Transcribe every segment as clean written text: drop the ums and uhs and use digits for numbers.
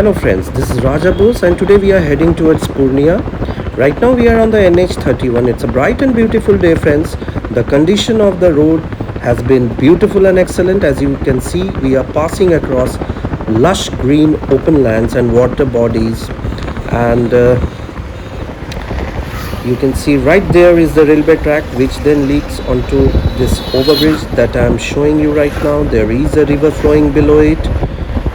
Hello friends, this is Raja and today we are heading towards Purnia. Right now we are on the NH31. It's a bright and beautiful day friends. The condition of the road has been beautiful and excellent. As you can see, we are passing across lush green open lands and water bodies, and you can see right there is the railway track which then leads onto this overbridge that I am showing you right now. There is a river flowing below it.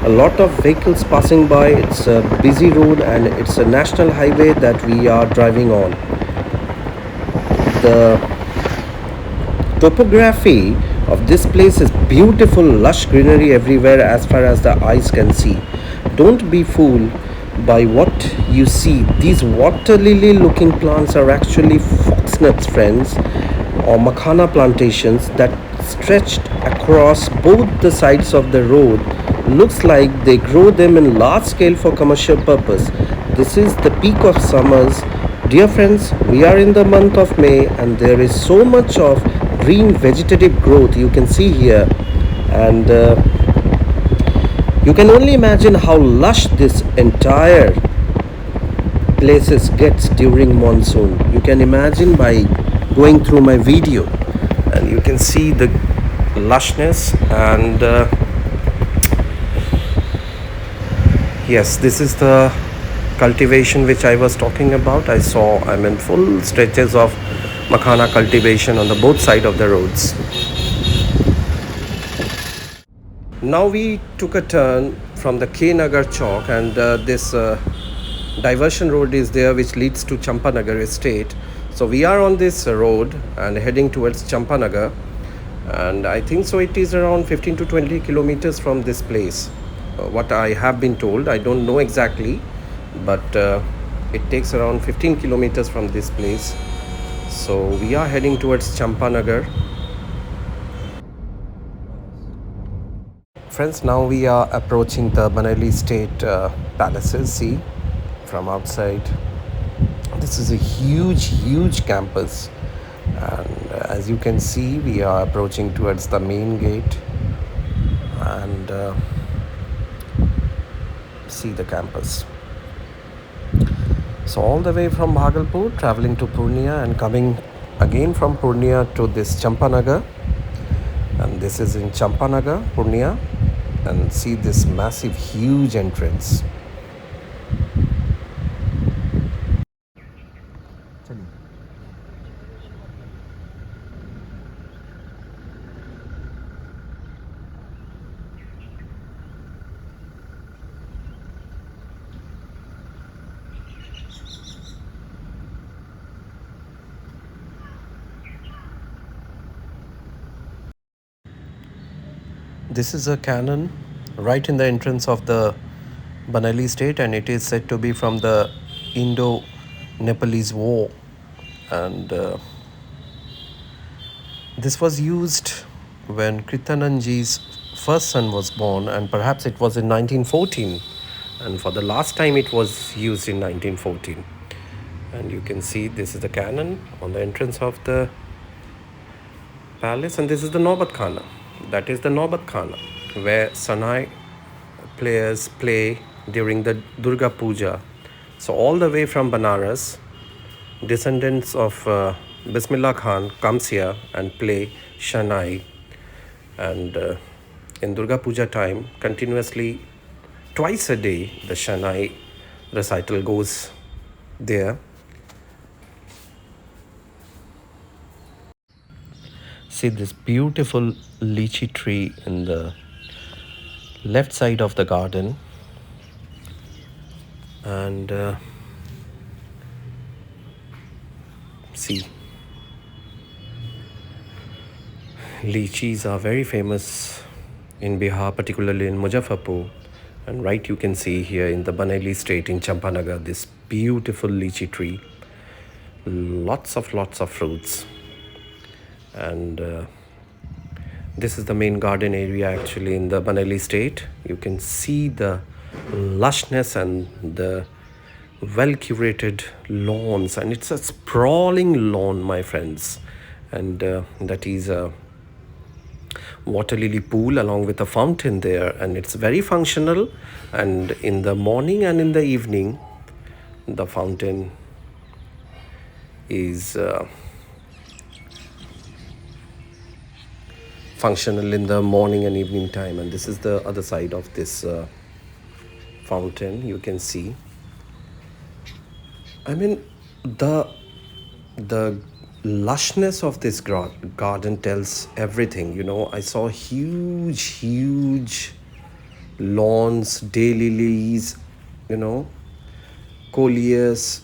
A lot of vehicles passing by. It's a busy road and it's a national highway that we are driving on. The topography of this place is beautiful, lush greenery everywhere as far as the eyes can see. Don't be fooled by what you see. These water lily looking plants are actually foxnuts friends, or makhana plantations that stretched across both the sides of the road. Looks like they grow them in large scale for commercial purpose. This is the peak of summers. Dear friends, we are in the month of May and there is so much of green vegetative growth you can see here, and you can only imagine how lush this entire places gets during monsoon. You can imagine by going through my video and you can see the lushness. And yes, this is the cultivation which I was talking about. I'm in full stretches of makhana cultivation on the both side of the roads. Now we took a turn from the K Nagar Chowk, and this diversion road is there which leads to Champanagar Estate. So we are on this road and heading towards Champanagar, and I think so it is around 15 to 20 kilometers from this place. What I have been told, I don't know exactly, but it takes around 15 kilometers from this place. So we are heading towards Champanagar. Friends, now we are approaching the Banaili Estate palaces. See from outside, this is a huge campus, and as you can see, we are approaching towards the main gate, and see the campus. So all the way from Bhagalpur traveling to Purnia and coming again from Purnia to this Champanagar, and this is in Champanagar, Purnia, and see this massive huge entrance. This is a cannon right in the entrance of the Banaili Estate, and it is said to be from the Indo-Nepalese War, and this was used when Kritananji's first son was born, and perhaps it was in 1914, and for the last time it was used in 1914. And you can see this is the cannon on the entrance of the palace, and this is the Naubat Khana. That is the Naubat Khana, where Sanai players play during the Durga Puja. So all the way from Banaras, descendants of Bismillah Khan comes here and play Shanai, and in Durga Puja time, continuously twice a day the Shanai recital goes there. See this beautiful lychee tree in the left side of the garden, and see, lychees are very famous in Bihar, particularly in Muzaffarpur, and right you can see here in the Banaili Estate in Champanagar this beautiful lychee tree, lots of fruits. And this is the main garden area actually in the Banaili Estate. You can see the lushness and the well curated lawns, and it's a sprawling lawn, my friends, and that is water lily pool along with a fountain there, and it's very functional. And in the morning and in the evening, the fountain is functional in the morning and evening time. And this is the other side of this fountain. You can see, I mean, the lushness of this garden tells everything. I saw huge lawns, daylilies, you know coleus,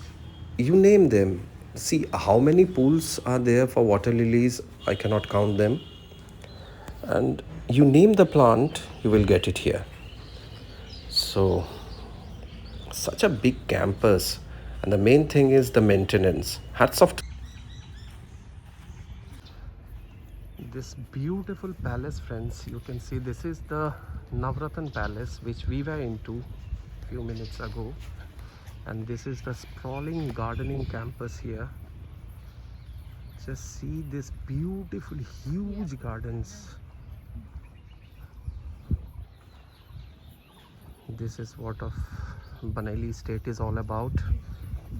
you name them. See how many pools are there for water lilies. I cannot count them. And you name the plant, you will get it here. So such a big campus, and the main thing is the maintenance. Hats off to this beautiful palace, friends. You can see this is the Navratan Palace, which we were into a few minutes ago. And this is the sprawling gardening campus here. Just see this beautiful huge gardens. This is what of Banaili Estate is all about.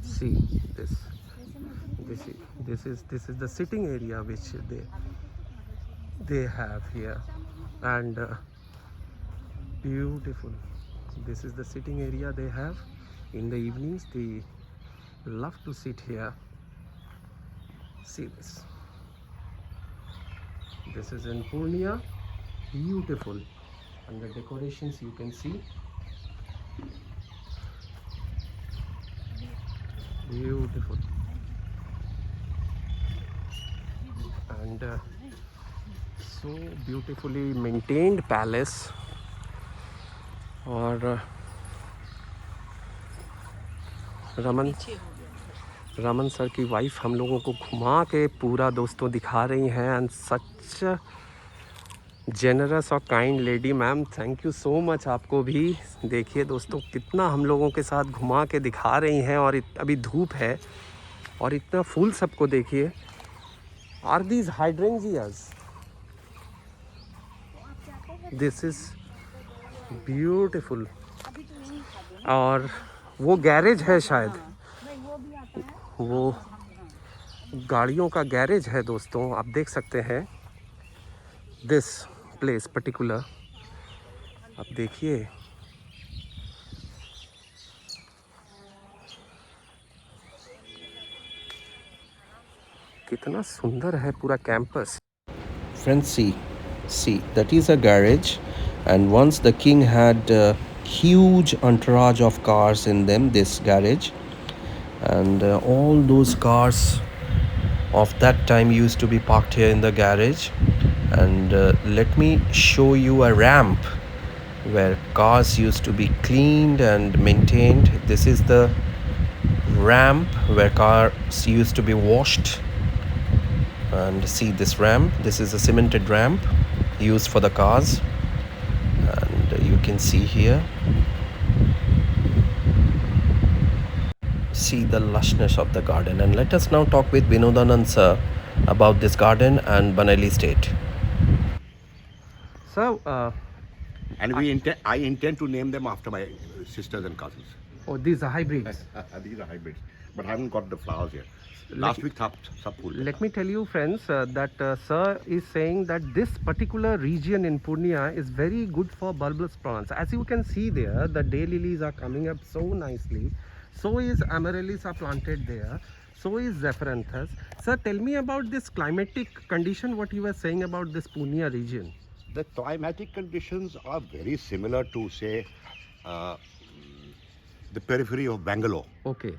See this. This is the sitting area which they have here, and beautiful. This is the sitting area they have. In the evenings they love to sit here. See this. This is in Purnia. Beautiful. And the decorations you can see. Beautiful. And so beautifully maintained palace. और Raman sir की wife हम लोगों को घुमा के पूरा दोस्तों दिखा रही हैं. एंड सच जेनरस और kind lady ma'am, thank you so much. आपको भी देखिए दोस्तों कितना हम लोगों के साथ घुमा के दिखा रही हैं. और अभी धूप है और इतना फूल सबको देखिए. Are these hydrangeas? This is beautiful. और वो गैरेज है शायद, वो गाड़ियों का गैरेज है दोस्तों. आप देख सकते हैं दिस प्लेस पर्टिकुलर. आप देखिए कितना सुंदर है पूरा campus. Friends, see that is a garage, and once the king had huge entourage of cars in them, this garage, and all those cars of that time used to be parked here in the garage. And let me show you a ramp where cars used to be cleaned and maintained. This is the ramp where cars used to be washed. And see this ramp, this is a cemented ramp used for the cars, and you can see here, see the lushness of the garden. And let us now talk with Vinodanand sir about this garden and Banaili Estate. So and I intend to name them after my sisters and cousins. Oh, these are hybrids. These are hybrids, but I haven't got the flowers yet. Last week, let me tell you, friends, that sir is saying that this particular region in Purnia is very good for bulbous plants. As you can see there, the daylilies are coming up so nicely. So is amaryllis are planted there. So is Zephyranthus. Sir, tell me about this climatic condition, what you were saying about this Purnia region. The climatic conditions are very similar to, say, the periphery of Bangalore. Okay.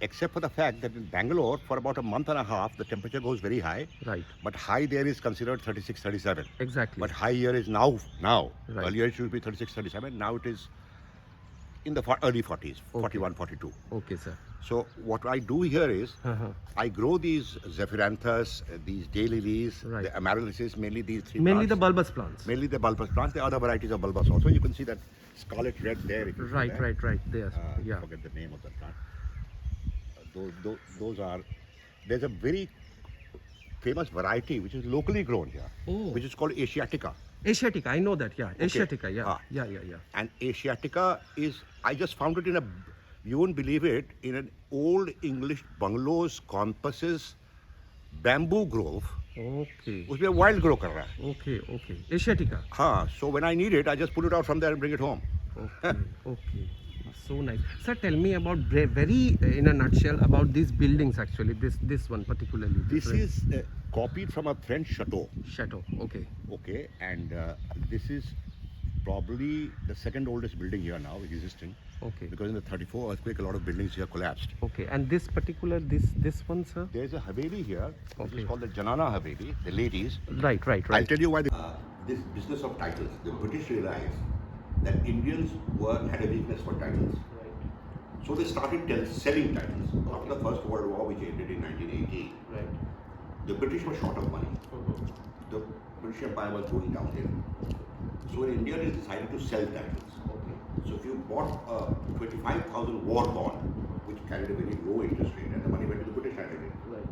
Except for the fact that in Bangalore, for about a month and a half, the temperature goes very high. Right. But high there is considered 36, 37. Exactly. But high here is now. Right. Earlier it should be 36, 37. Now it is in the early 40s, okay. 41, 42. Okay, sir. So what I do here is, I grow these Zephyranthus, these daylilies, right. the amaryllis, mainly these three mainly plants. The bulbous plants. Mainly the bulbous plants. The other varieties of bulbous also. You can see that scarlet red there. If you right there. Yeah. I forget the name of the plant. Those are, there's a very famous variety which is locally grown here, Oh. which is called Asiatica. Asiatica, I know that, yeah. Asiatica, yeah. Ah. Yeah. And Asiatica is, I just found it in a, you won't believe it, in an old English bungalows, compasses, bamboo grove. Okay. उसमें wild grow कर रहा है. Okay. Asiatica. हाँ, so when I need it, I just pull it out from there and bring it home. Okay. So nice. Sir, tell me about very in a nutshell about these buildings actually. This one particularly. This is copied from a French chateau. Chateau. Okay. Okay, and this is probably the second oldest building here now existing. Okay. Because in the 34 earthquake, a lot of buildings here collapsed. Okay. And this particular this one, sir? There's a Haveli here, which Okay. is called the Janana Haveli, the ladies. Right. I'll tell you why. This business of titles, the British realized that Indians had a weakness for titles. Right. So they started selling titles. After the First World War, which ended in 1918, Right. the British were short of money. The British Empire was going downhill. So in India, they decided to sell titles. Okay. So if you bought a 25,000 war bond, which carried a very low interest rate, and the money went to the British treasury, Right.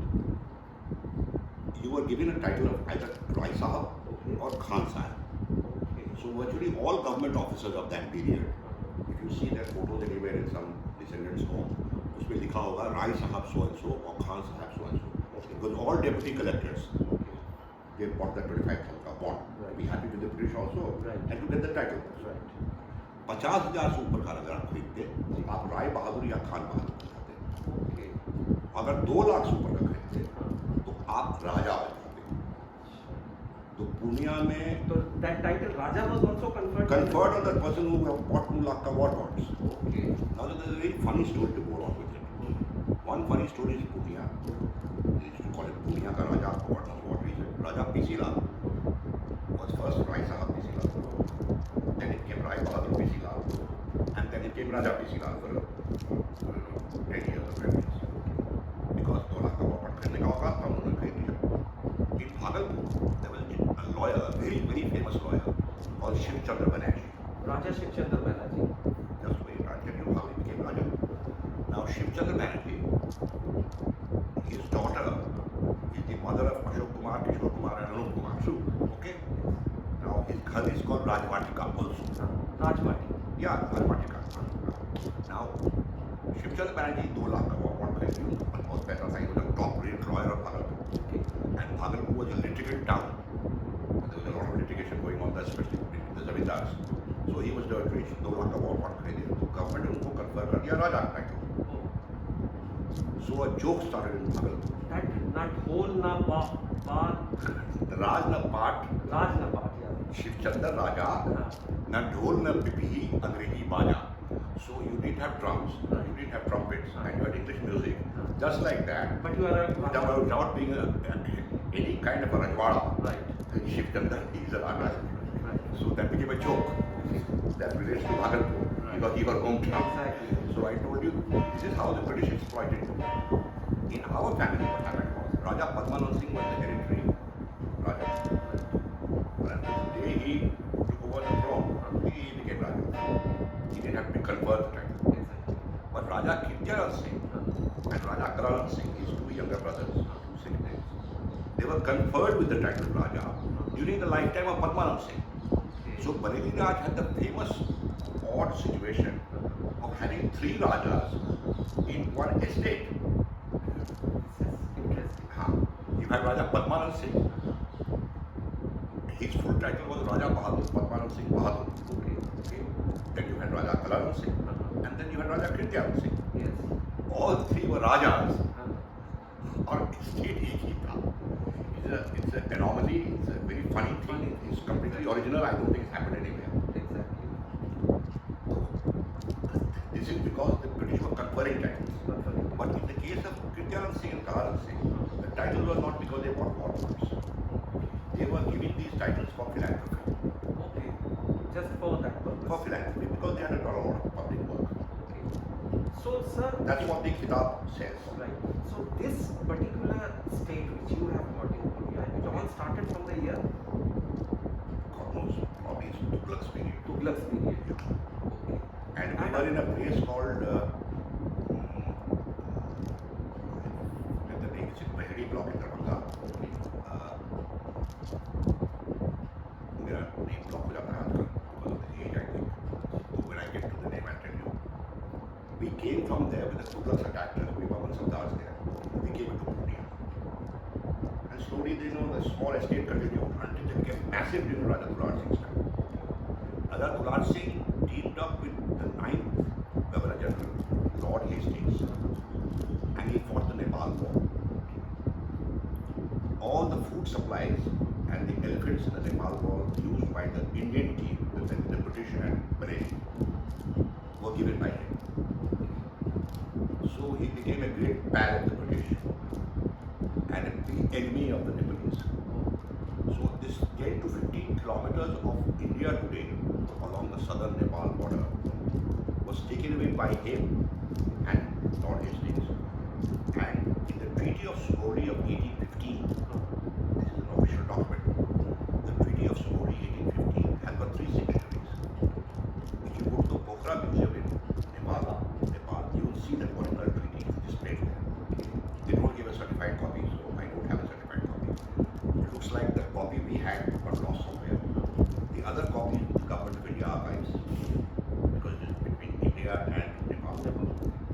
you were given a title of either Rai Sahab or Khan Sahab. Okay. So virtually all government officers of that period, if you see their photos anywhere in some descendants' home, उसमें लिखा होगा Rai Sahab so and so or Khan Sahab so and so. Because all deputy collectors, they bought that 25,000 का bond. Right. Be happy with the British also, Right. and to get the title. Right. 50,000 से ऊपर का अगर आप खरीदते, आप राय बहादुर या खान बहादुर कहते। Okay. अगर 2 लाख से ऊपर का खरीदते, तो आप राजा बन जाते। तो पूर्णिया में So that title Raja was also conferred on the person who bought 2 lakh ka war bonds. Okay. Now there's a very funny story to go along with it. One funny story is Purnia. They used to call it Purnia ka Raja for what knows what reason. Raja Pisila was first Rai Sahab Pisila. Then it came Rai Bahadur Pisila. And then it came Raja Pisila for 10 years or 12 years. Because 2 lakh ka war bond खरीदने का औकात था उन्होंने खरीद लिया. In Bhagalpur, there was a lawyer, a very, very famous lawyer called Shivchandra Banerjee. Raja Shivchandra Banerjee. Just wait, I'll tell you how he became Raja. Now, Shivchandra Banerjee, his daughter is the mother of Ashok Kumar, Kishore Kumar, and Anup Kumar. Okay? Now, his ghar is called Rajvatika also. Rajvati. Yeah, Rajvatika. Now, Shivchandra Banerjee 2 lakh ka bond खरीदी उनको बहुत पैसा था. He was a top-rate lawyer of Bhagalpur. Okay. And Bhagalpur was a litigated town. There was a lot of litigation going on there, especially between the zamindars. So he was the rich, 2 lakh का war bond खरीदी. तो government ने उनको confer कर दिया राजा title. So a joke started in Bhagalpur. That not whole na part. Raj na part, Raj na part, yeah. Shivchandra Raja, na dhol na pipi, Angrezi baja. So you didn't have drums, you didn't have trumpets, and you had English music. Just like that, But you are a without being any kind of a Rajwada. right. Shivchandra is a Raja. Right. So that became a joke that relates to Bhagalpur because he was hometown. Exactly. So I told you, this is how the British exploited it. In our family, what happened was Raja Padmanabh Singh was the hereditary Raja. And the day he took over the throne, he became Raja. He didn't have to be conferred the title. Exactly. But Raja Girijanand Singh and Raja Dular Singh, his 2 younger brothers, 2 siblings, they were conferred with the title Raja during the lifetime of Padmanabh Singh. So Banaili Raj had the famous odd situation of having 3 Rajas in one estate. Interesting. You had Raja Padmanabh Singh. His full title was Raja Bahadur, Padmanabh Singh Bahadur. Okay. Then you had Raja Dular Singh. And then you had Raja Girijanand Singh. Yes. All 3 were Rajas. Or estate एक ही था. It's an anomaly. It's a very funny thing. It's completely original. I don't think it's happened anywhere. Exactly. This is because the British were conferring titles. But in the case of Girijanand Singh and Dular Singh, the title was not because they bought war bonds. They were giving these titles for philanthropy. Okay. Just for that purpose. For philanthropy, because they had a lot of public work. Okay. So, sir. That's what the Kitab says. Right. So this particular state which you have got in Purnia, it all started from the year God knows, probably it's Tughlaq's period. Tughlaq's period. Okay. And we were in a place called, the name is in Bahari block in Ramnagar. We came from there with the Tughlaq attackers. We were one Sardars there. We came into Purnia. And slowly, the small estate continued until they became massive during Raja Dular Singh's time. Raja Dular Singh teamed up with the 9th Governor General, Lord Hastings, and he fought the Nepal War. All the food supplies and the elephants in the Nepal War used by the Indian team, the British and Banaili, were given by him. So he became a great pal of the British and a big enemy of the Nepalese. So this 10 to 15 kilometers of India today along the southern Nepal border was taken away by him and Lord Hastings. And in the Treaty of Chowdhry of 1815, this is an official document, the Treaty of Chowdhry 1815 has got 3 signatories. If you go to the Pokhara Museum in Nepal, you will see that original treaty displayed there. They don't give a certified copy, so I don't have a certified copy. It looks like the copy we had got lost somewhere. The other copy is the Government of India archives, because it is between India and Nepal.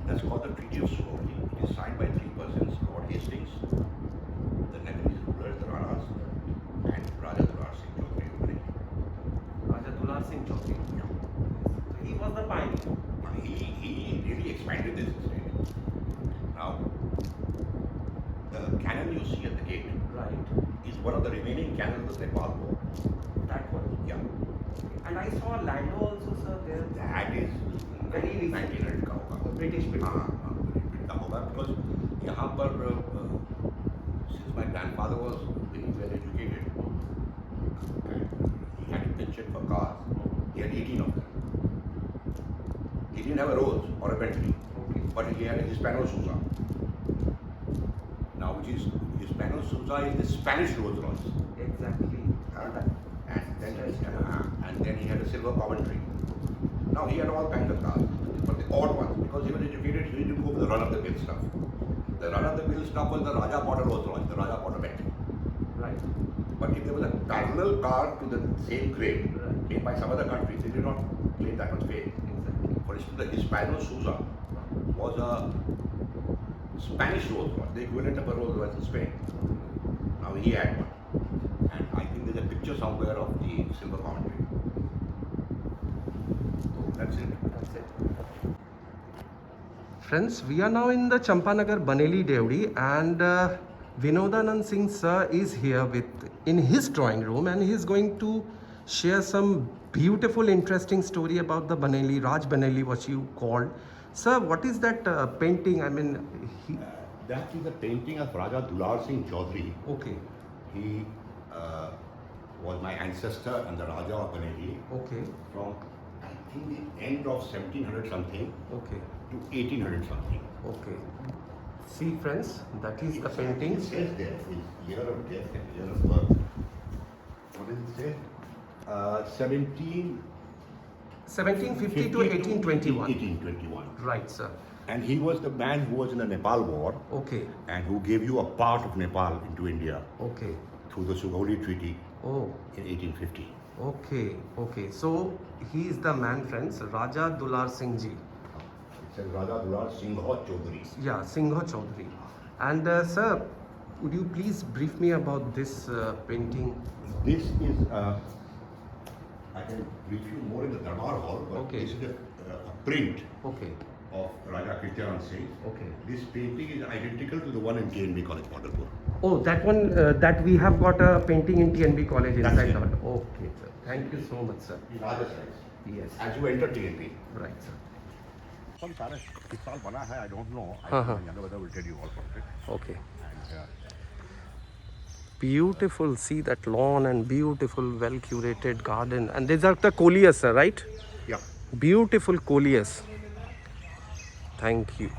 That's called the Treaty of Chowdhry. It is signed by 3 persons, Lord Hastings, the Nepalese rulers, the Rajas, and Raja Dular Singh Chowdhry. Raja Dular Singh Chowdhry. Yeah. He was the pioneer. He really expanded this estate. Now, the cannon you see at the gate Right. is one of the remaining cannons of the Nepal War. That one. Yeah. And I saw Lando also, sir, there. That is Very recent. 1900 का होगा. British people. British का होगा, because यहाँ पर since my grandfather was very well educated and he had a penchant for cars, he had 18 of them. He didn't have a Rolls or a Bentley, but he had a Hispano Souza. Now, which is Hispano Souza is the Spanish Rolls Royce. Exactly. And then he had a silver commentary. Now he had all kinds of cars, but the odd ones, because he was educated, he didn't go for the run-of-the-mill stuff. The run-of-the-mill stuff was the Raja Potter Rolls Royce, the Raja Potter Bentley. Right. But if there was a parallel car to the same grade, made by some other country, they did not claim that much fame. Exactly. For instance, the Hispano Souza was a Spanish Rolls Royce, the equivalent of a Rolls Royce in Spain. Now he had one. And I think there's a picture somewhere of the silver commentary. So that's it. That's it. Friends, we are now in the Champanagar Banaili Devdi, and Vinodanand Singh sir is here in his drawing room, and he is going to share some beautiful interesting story about the Banaili Raj Banaili, what you called. Sir, what is that painting? I mean, That is a painting of Raja Dular Singh Chowdhry. Okay. He was my ancestor and the Raja of Banaili Okay. from, I think, the end of 1700 something Okay. to 1800 something. Okay. See, friends, that is the painting. It says there, his year of death and year of birth. What does it say? 1750 to 1821. 1821. Right, sir. And he was the man who was in the Nepal War Okay. and who gave you a part of Nepal into India Okay. through the Chowdhry Treaty Oh. in 1850. Okay. Okay. So he is the man, friends. Raja Dular Singh ji. It says Raja Dular Singh Chowdhry. Yeah, Singha Chowdhry. And sir, would you please brief me about this painting? This is, I can brief you more in the Darbar Hall, but Okay. this is a print Okay. of Raja Girijanand Singh. Okay. This painting is identical to the one in TNB College, Bhagalpur. Oh, that one, that we have got a painting in TNB College That's inside it. that. Okay, sir. Thank you so much, sir. Larger size. Yes. As you enter TNB. Right, sir. Some सारा इस साल बना है, I don't know. I हाँ, हाँ. don't know whether we'll tell you all about it. Okay. And Beautiful. See that lawn and beautiful, well curated garden. And these are the coleus, sir, right? yeah, Beautiful coleus. Thank you.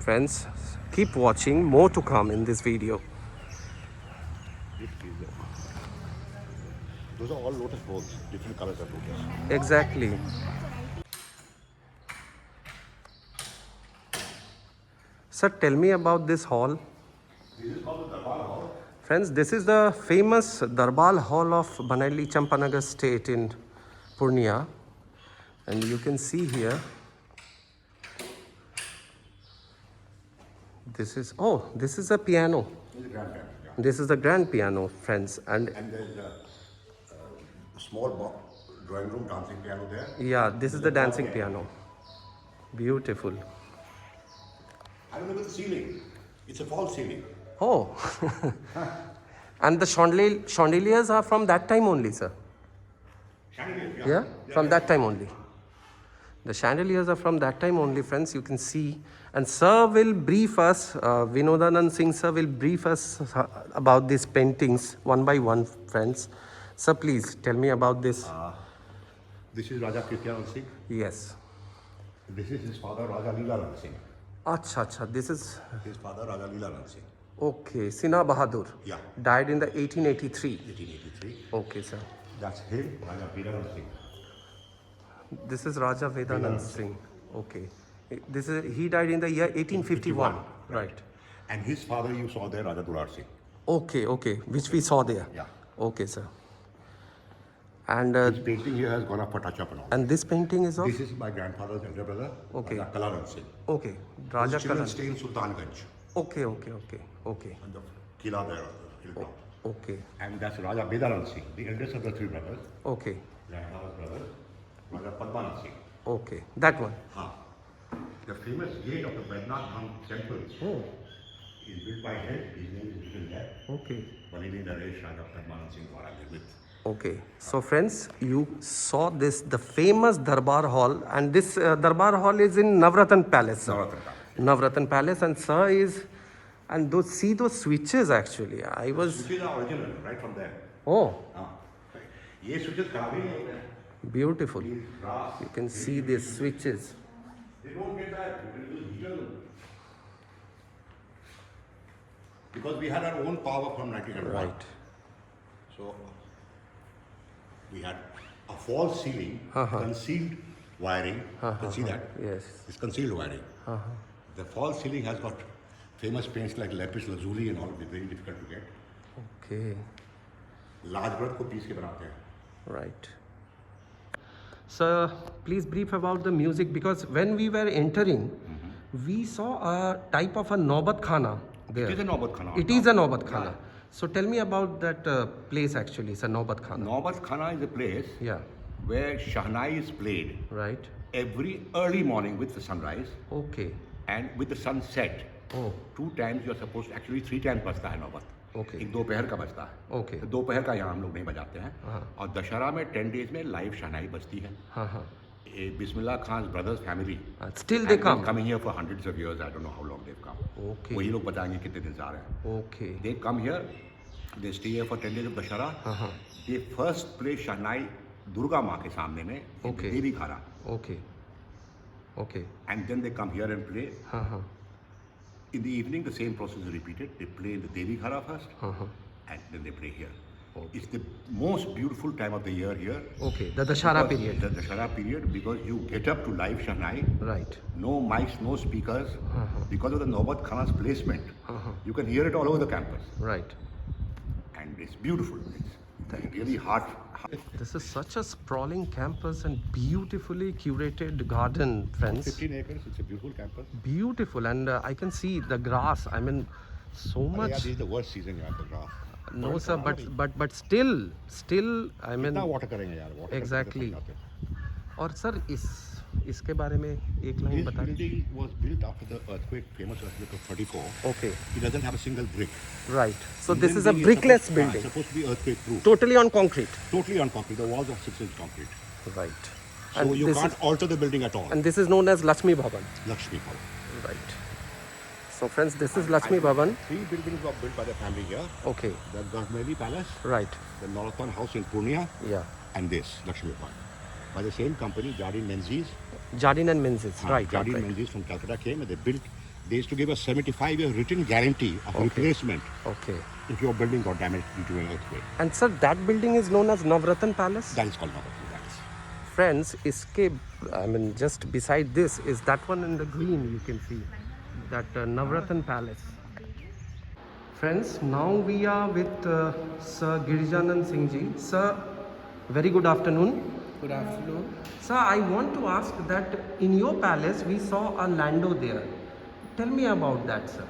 Friends, keep watching. More to come in this video. this is those are all lotus balls, different colors of lotus. Exactly. Sir, tell me about this hall. This is called the Darbar Hall. Friends, this is the famous Darbal Hall of Banaili Champanagar state in Purnia. And you can see here This is, oh, this is a piano. This is a grand piano. Yeah. This is the grand piano, friends. And And there's a small drawing room dancing piano there. yeah, this is the dancing piano. Beautiful. I don't look at the ceiling. It's a false ceiling. Oh. And the chandeliers are from that time only, sir. Chandelier, Yeah, from that time only. The chandeliers are from that time only, friends. You can see. And sir will brief us, Vinodanand Singh sir will brief us about these paintings one by one, friends. Sir, please tell me about this. This is Raja Girijanand Singh. Yes. This is his father, Raja Dular Singh. Acha, acha. This is, His father, Raja Dular Singh. okay, Sinha Bahadur. Yeah. Died in the 1883. 1883. Okay, sir. That's him, Raja Girijanand Singh. This is Raja Vedanand Singh. Okay. This is, he died in the year 1851. Right. And his father you saw there, Raja Dular Singh. Okay, okay. Which we saw there. Yeah. Okay, sir. And This painting here has gone up for touch-up and all. and this painting is of? This is my grandfather's elder brother, Okay. Raja Dular Singh. Okay. Raja His children Kalan. stay in Sultanganj, Okay, okay, okay. Okay. on the Kila there, hilltop. Okay. And that's Raja Vedanand Singh, the eldest of the three brothers. Okay. Grandfather's brother, Raja Padmanabh Singh. Okay. That one. The famous gate of the Badnath Dham temple Oh. is built by him. His name is written there. Okay. Banaili Raj, Raja Padmanabh Singh Dwara with. Okay. So friends, you saw this, the famous Darbar Hall, and this Darbar Hall is in Navratan Palace. Sir. Navratan Palace. Navratan Palace, and sir is, and those, see those switches actually. I was, Switches are original, right from there. oh, These switches खराब ही नहीं होते हैं. beautiful. Brass. You can see these switches. They don't get that. You can use heater. Because we had our own power from 1901. Right. So we had a false ceiling, concealed wiring. You can see that? Yes. It's concealed wiring. The false ceiling has got famous paints like lapis lazuli and all. It's very difficult to get. Okay. Large bird को piece के बनाते हैं. Right. Sir, please brief about the music, because when we were entering, we saw a type of a Naubat Khana there. It is a Naubat Khana. It is a Naubat Khana. So tell me about that place actually, it's a Naubat Khana. Naubat Khana is a place Yeah. where Shahnai is played Right. every early morning with the sunrise Okay. and with the sunset. Oh. 2 times you are supposed to, actually 3 times बजता है नौबत. Okay. एक दोपहर का बजता है. Okay. तो दोपहर का यहाँ हम लोग नहीं बजाते हैं. हाँ. और दशहरा में 10 days में लाइव शहनाई बजती है. Uh-huh. Bismillah Khan brothers family. Still they come. Coming here for hundreds of years. I don't know how long they've come. Okay. वही लोग बताएंगे कितने दिन से आ रहे हैं. Okay. They come here. They stay here for 10 days of Dashara. Uh-huh. They first play Shahnai Durga माँ के सामने में. Okay. देवी खारा. Okay. Okay. And then they come here and play. Uh-huh. In the evening, the same process is repeated. They play in the Devi Khara first, Uh-huh. and then they play here. It's the most beautiful time of the year here. Okay. The Dashara Because period. The Dashara period, because you get up to live Shahnai, Right. no mics, no speakers. Because of the Naubat Khana's placement, you can hear it all over the campus. Right. And it's beautiful. It's really hard. This is such a sprawling campus and beautifully curated garden, friends. 15 acres, it's a beautiful campus. Beautiful, and I can see the grass. I mean, so Yeah, much. this is the worst season here, the grass. No, sir, but still, I mean. कितना water करेंगे यार? Water Exactly. करके समझाते हैं. और sir इसके बारे में एक लाइन This बता दीजिए. building was built after the earthquake, famous earthquake of 34. Okay, It doesn't have a single brick. right. So And this then is a it's brickless supposed- building, It's supposed to be earthquake proof. totally on concrete. Totally on concrete. The walls are 6-inch concrete. Right. So And you this can't is, alter the building at all. and this is known as Lakshmi Bhavan. Lakshmi Bhavan. Right. So friends, this is Lakshmi Bhavan. 3 buildings were built by the family here. Okay. The Garhbanaili Palace, Right. the Marathon House in Purnia, Yeah. and this, Lakshmi Bhavan. By the same company, Jardine Menzies. Jardine and Menzies. Right. Jardine Right. Menzies from Calcutta came and they built. They used to give a 75-year written guarantee of replacement Okay. if your building got damaged due to an earthquake. And sir, that building is known as Navratan Palace. That is called Navaratna Palace. Friends, escape. I mean, just beside this is that one in the green. You can see that Navratan Palace. Friends, now we are with Sir Girijanand Singh ji. Sir, very good afternoon. Good afternoon. Sir, I want to ask that in your palace we saw a Lando there. Tell me about that, sir.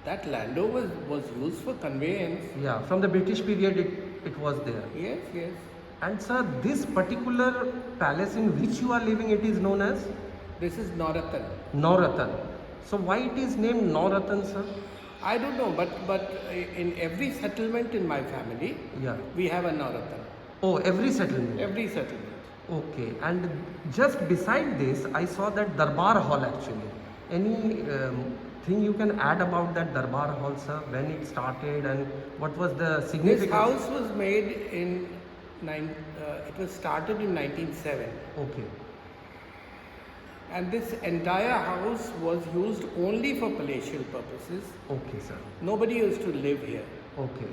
That landau was used for conveyance. Yeah, from the British period it was there. Yes, yes. And sir, this particular palace in which you are living, it is known as This is Noratan. Nauratan. So why it is named Nauratan, sir? I don't know, but in every settlement in my family, Yeah. we have a Noratan. Oh, every settlement. Every settlement. Okay, and just beside this, I saw that Darbar Hall actually. Any thing you can add about that Darbar Hall, sir? When it started and what was the significance? This house was made in it was started in 1907, Okay, and this entire house was used only for palatial purposes. okay, sir. Nobody used to live here. Okay,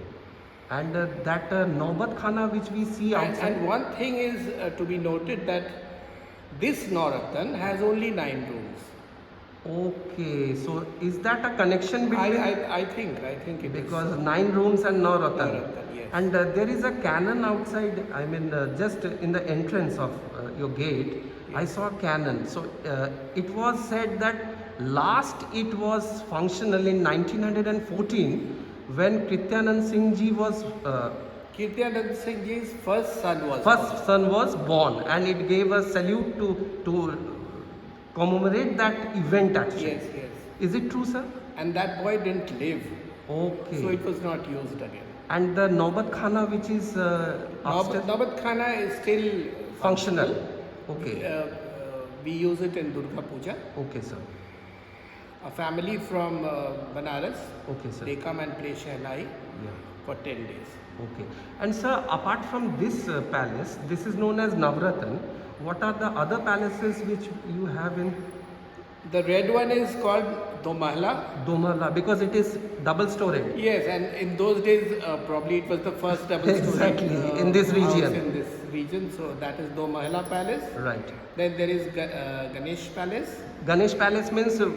and that Naubat Khana which we see And, outside. and one thing is to be noted that this Noratan has only 9 rooms. Okay, so is that a connection between? I think it is. Because 9 rooms and Nauratan. Nauratan, yes. And there is a cannon outside, I mean, just in the entrance of your gate, I saw a cannon. So it was said that last it was functional in 1914 when Girijanand Singh ji was, Girijanand Singh ji's first son was first born. son was born, and it gave a salute to commemorate that event actually. Yes, yes. Is it true, sir? And that boy didn't live, Okay. so it was not used again. And the Naubat Khana which is upstairs? Naubat Khana is still Functional. Okay. We use it in Durga Puja. Okay, sir. A family from Banaras, Okay, sir. they come and play Shehnai Yeah. for 10 days. Okay. And sir, apart from this palace, this is known as Navratan. What are the other palaces which you have in The red one is called Domahla. Domala? Because it is double storied. Yes, and in those days, probably it was the first double story Exactly, in this region. in this region. So that is Domahla Palace. Right. Then there is Ganesh Palace. Ganesh Palace means a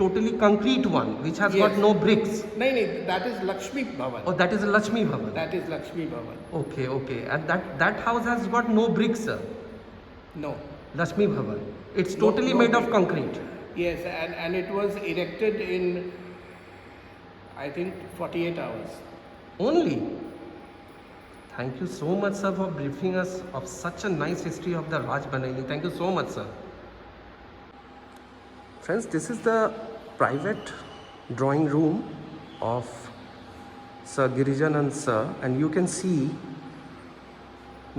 totally concrete one which has got Yes. no bricks. No, that is Lakshmi Bhavan. Oh, that is a Lakshmi Bhavan. That is Lakshmi Bhavan. Okay, okay. And that house has got no bricks, sir. No. Lakshmi Bhavan. It's No- totally no made of brick. concrete. Yes, and it was erected in, I think, 48 hours. Only. Thank you so much, sir, for briefing us of such a nice history of the Raj Banaili. Thank you so much, sir. Friends, this is the private drawing room of Sir Girijanand sir, and you can see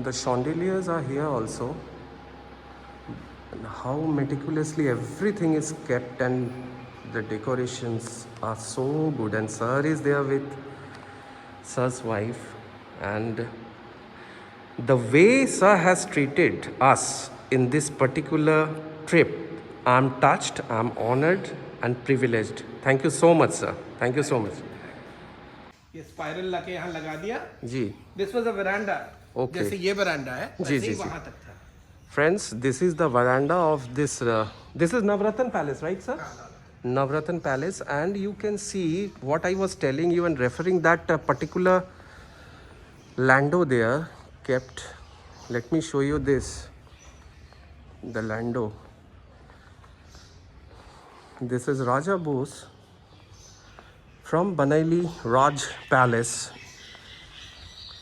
the chandeliers are here also, and how meticulously everything is kept, and the decorations are so good. And sir is there with sir's wife, and the way sir has treated us in this particular trip, I'm touched, I'm honored and privileged. Thank you so much, sir. Thank you so much. ये spiral लाके यहाँ लगा दिया. जी. This was a veranda. Okay. जैसे ये veranda है, जी, वैसे जी, ही जी. वहाँ तक था. Friends, this is the veranda of this. This is Navratan Palace, right, sir? Navratan Palace, and you can see what I was telling you and referring that particular landau there kept. Let me show you this. The landau. This is Raja Bose from Banaili Raj Palace.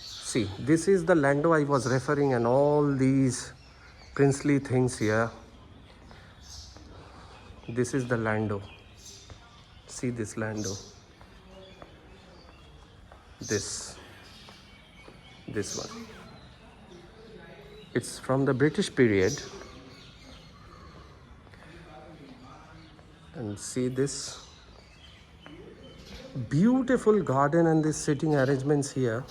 See, this is the landau I was referring, and all these princely things here. This is the landau. See this landau. This one. It's from the British period. And see this beautiful garden and this sitting arrangements here.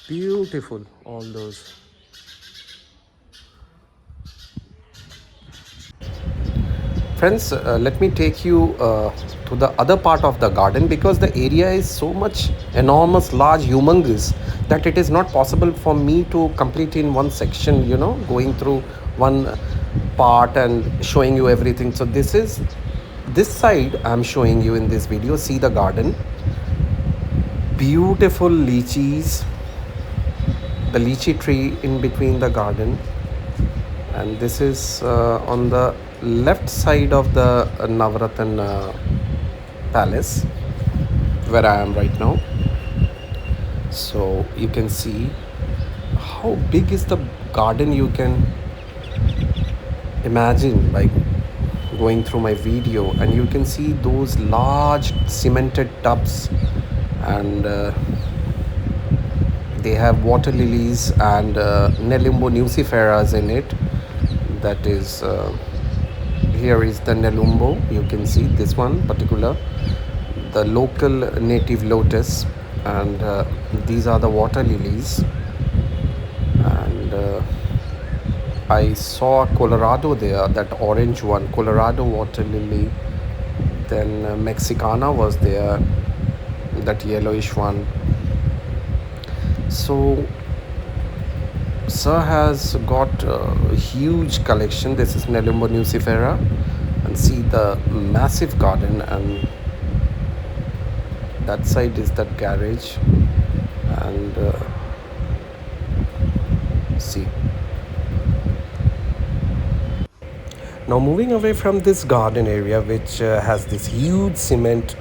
Beautiful, all those. Friends, let me take you to the other part of the garden, because the area is so much enormous, large, humongous, that it is not possible for me to complete in one section, you know, going through one part and showing you everything. So this side I'm showing you in this video. See the garden. Beautiful lychees, the lychee tree in between the garden, and this is on the left side of the Navratan palace where I am right now. So you can see how big is the garden. You can imagine by going through my video, and you can see those large cemented tubs, and they have water lilies and Nelumbo nuciferas in it. That is here is the Nelumbo. You can see this one particular, the local native lotus, and these are the water lilies. And I saw Colorado there, that orange one, Colorado water lily. Then Mexicana was there, that yellowish one. So Sir has got a huge collection. This is Nelumbo nucifera, and see the massive garden, and that side is that garage, and see. Now moving away from this garden area, which has this huge cement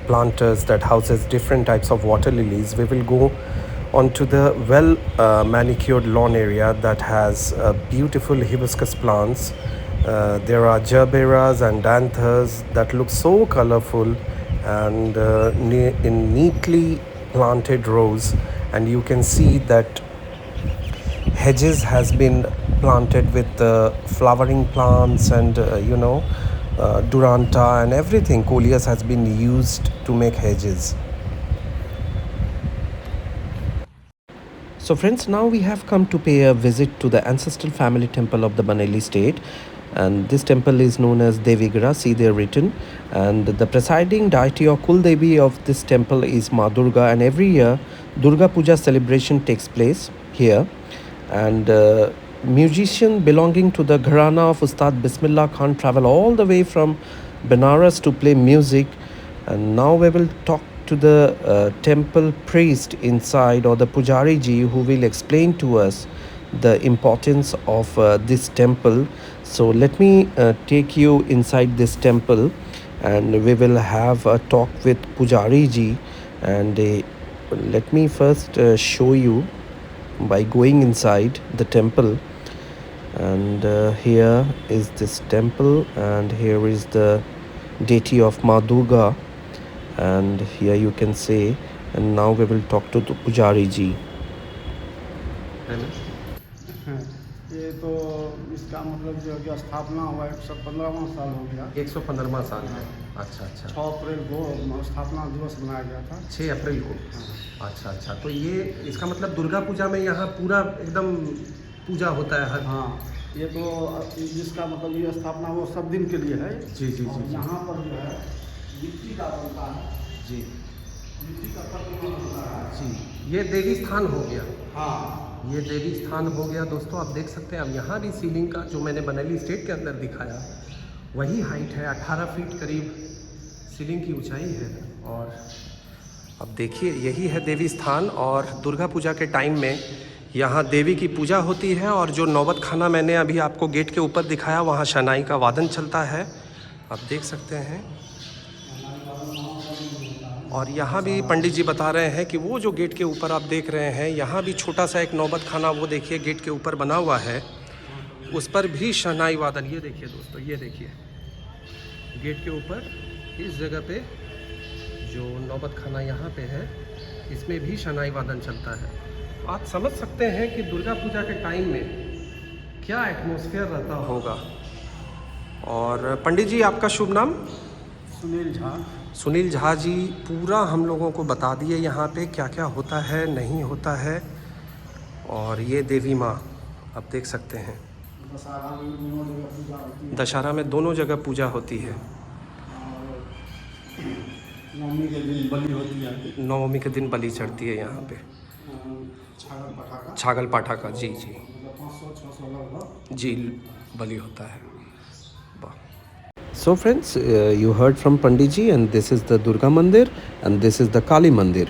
planters that houses different types of water lilies, we will go onto the well manicured lawn area that has beautiful hibiscus plants. There are gerberas and danthers that look so colorful, and in neatly planted rows, and you can see that hedges has been planted with flowering plants, and duranta and everything. Coleus has been used to make hedges. So friends, now we have come to pay a visit to the ancestral family temple of the Banaili state, and this temple is known as Devigra, see there written, and the presiding deity or Kuldevi of this temple is Ma Durga, and every year Durga Puja celebration takes place here, and musician belonging to the Gharana of Ustad Bismillah Khan travel all the way from Benares to play music. And now we will talk to the temple priest inside, or the Pujari ji, who will explain to us the importance of this temple. So let me take you inside this temple, and we will have a talk with Pujari ji. And let me first show you by going inside the temple. And here is this temple, and here is the deity of Ma Durga, and here you can say. And now we will talk to the Pujari ji. ये तो इसका मतलब जो है कि स्थापना हुआ 115वां साल हो गया। 115वां साल है। अच्छा अच्छा। 6 अप्रैल को स्थापना दिवस मनाया गया था। 6 अप्रैल को। अच्छा अच्छा। तो ये इसका मतलब दुर्गा पूजा में यहाँ पूरा एकदम पूजा होता है हर। हाँ, ये तो जिसका मतलब ये स्थापना वो सब दिन के लिए है। जी जी जी। यहाँ पर जो है मिट्टी का बनता है। जी। मिट्टी का प्रतिमा बनता है। जी, ये देवी स्थान हो गया। हाँ, ये देवी स्थान हो गया दोस्तों। आप देख सकते हैं। अब यहाँ भी सीलिंग का जो मैंने बनाइली स्टेट के अंदर दिखाया वही हाइट है, 18 फीट करीब सीलिंग की ऊंचाई है। और अब देखिए, यही है देवी स्थान, और दुर्गा पूजा के टाइम में यहाँ देवी की पूजा होती है। और जो नौबत खाना मैंने अभी आपको गेट के ऊपर दिखाया, वहाँ शहनाई का वादन चलता है, आप देख सकते हैं। और यहाँ भी पंडित जी बता रहे हैं कि वो जो गेट के ऊपर आप देख रहे हैं, यहाँ भी छोटा सा एक नौबत खाना, वो देखिए गेट के ऊपर बना हुआ है, उस पर भी शहनाई वादन। ये देखिए दोस्तों, ये देखिए गेट के ऊपर इस जगह पे जो नौबत खाना यहाँ पे है, इसमें भी शहनाई वादन चलता है। आप समझ सकते हैं कि दुर्गा पूजा के टाइम में क्या एटमॉस्फेयर रहता होगा। और पंडित जी, आपका शुभ नाम? सुनील झा। सुनील झा जी पूरा हम लोगों को बता दिए यहाँ पे क्या क्या होता है, नहीं होता है। और ये देवी माँ आप देख सकते हैं, दशहरा में दोनों जगह पूजा होती है। नवमी के दिन बलि होती है। नवमी के दिन बलि चढ़ती है यहाँ पे, छागल पाठा का। जी जी 500-600 लगभग जी बलि होता है। So friends, you heard from Pandit ji, and this is the Durga Mandir, and this is the Kali Mandir,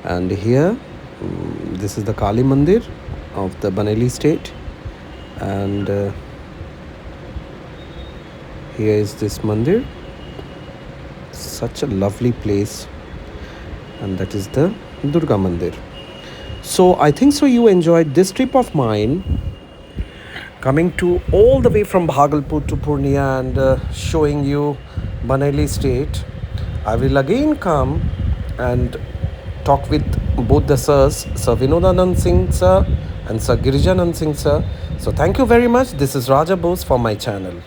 and here this is the Kali Mandir of the Banaili state, and here is this mandir. Such a lovely place, and that is the Durga Mandir. So I think so you enjoyed this trip of mine, coming to all the way from Bhagalpur to Purnia and showing you Banaili Estate. I will again come and talk with both the sirs, Sir Vinodanand Singh sir and Sir Girijanand Singh sir. So thank you very much. This is Raja Bose for my channel.